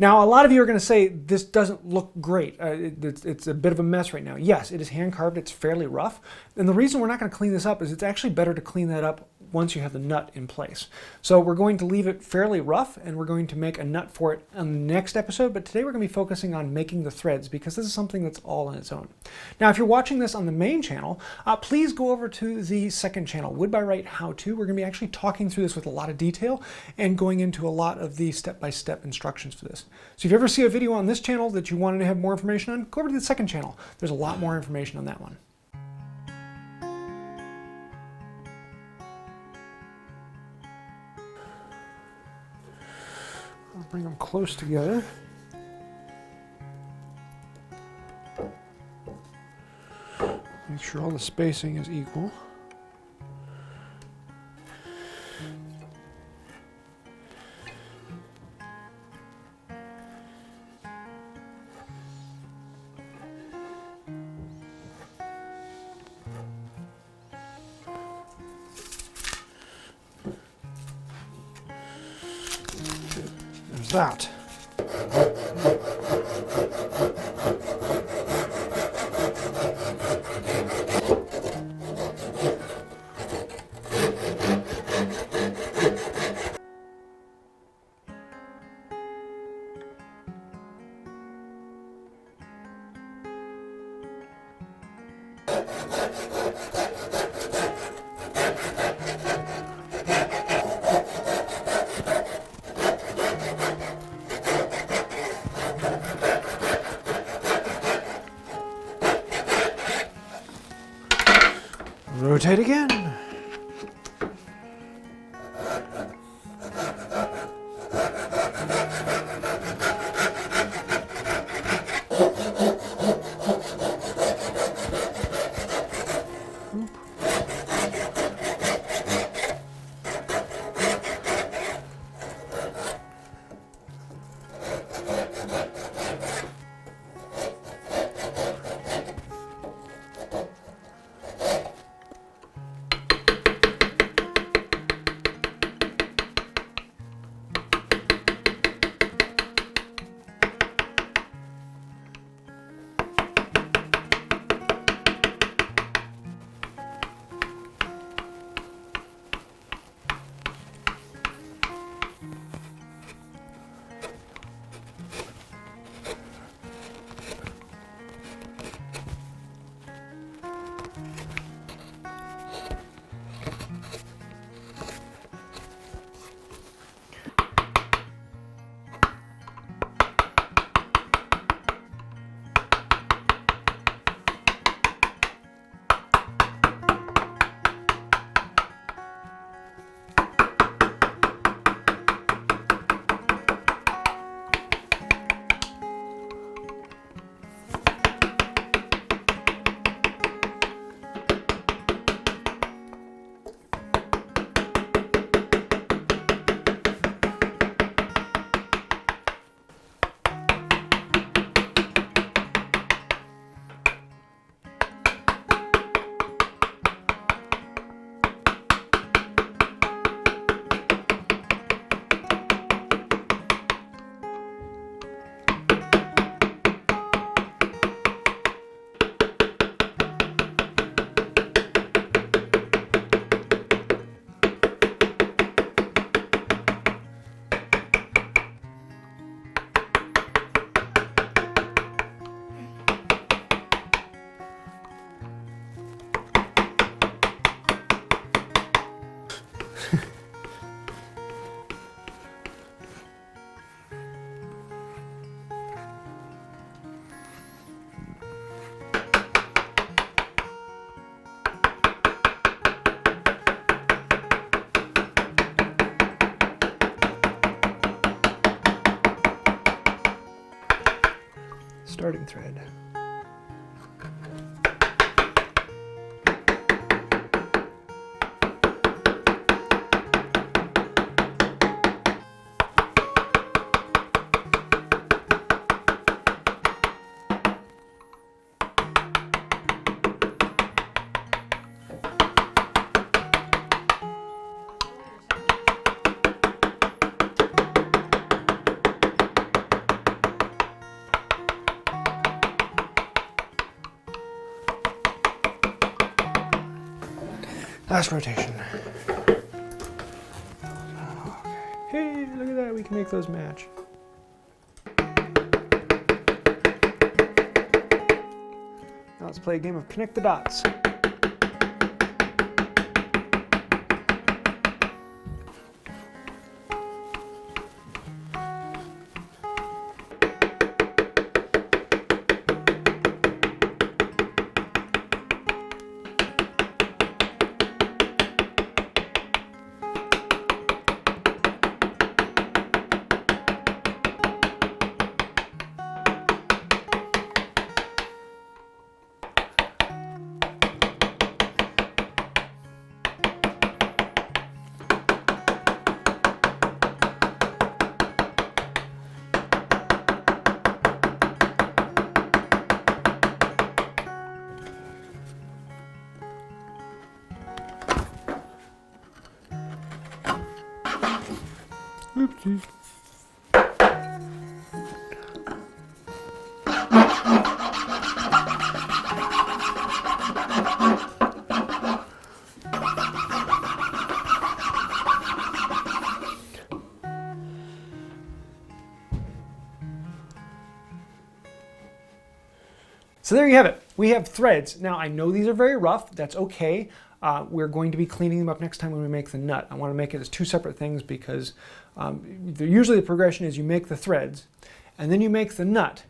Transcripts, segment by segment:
Now, a lot of you are going to say this doesn't look great. It's a bit of a mess right now. Yes, it is hand carved. It's fairly rough. And the reason we're not going to clean this up is it's actually better to clean that up once you have the nut in place. So we're going to leave it fairly rough, and we're going to make a nut for it on the next episode. But today we're going to be focusing on making the threads, because this is something that's all on its own. Now, if you're watching this on the main channel, please go over to the second channel, Wood by Wright How To. We're going to be actually talking through this with a lot of detail and going into a lot of the step-by-step instructions for this. So if you ever see a video on this channel that you wanted to have more information on, go over to the second channel. There's a lot more information on that one. I'll bring them close together. Make sure all the spacing is equal. There's that. Rotate again. Starting thread. Last rotation. Okay. Hey, look at that, we can make those match. Now let's play a game of connect the dots. Oopsies. So there you have it. We have threads. Now I know these are very rough. That's okay. We're going to be cleaning them up next time when we make the nut. I want to make it as two separate things because usually the progression is you make the threads and then you make the nut.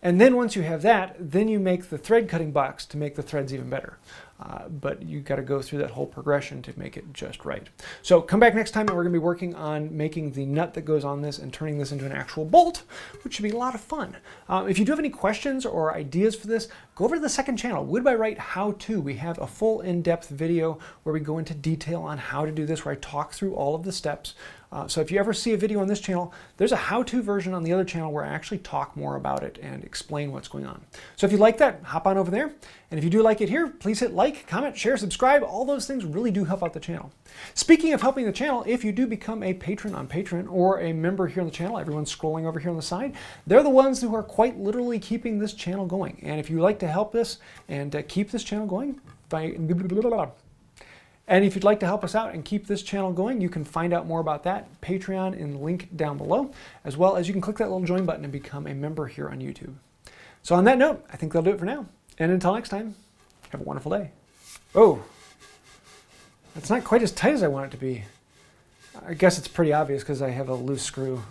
And then once you have that, then you make the thread cutting box to make the threads even better. But you got to go through that whole progression to make it just right. So come back next time and we're going to be working on making the nut that goes on this and turning this into an actual bolt, which should be a lot of fun. If you do have any questions or ideas for this, go over to the second channel, Wood by Wright How To. We have a full in-depth video where we go into detail on how to do this, where I talk through all of the steps. So if you ever see a video on this channel, there's a how-to version on the other channel where I actually talk more about it and explain what's going on. So if you like that, hop on over there. And if you do like it here, please hit like, comment, share, subscribe. All those things really do help out the channel. Speaking of helping the channel, if you do become a patron on Patreon or a member here on the channel, everyone's scrolling over here on the side, they're the ones who are quite literally keeping this channel going. And if you'd like to help this and keep this channel going, and if you'd like to help us out and keep this channel going, you can find out more about that, Patreon in the link down below, as well as you can click that little join button and become a member here on YouTube. So on that note, I think that'll do it for now. And until next time, have a wonderful day. Oh, that's not quite as tight as I want it to be. I guess it's pretty obvious because I have a loose screw.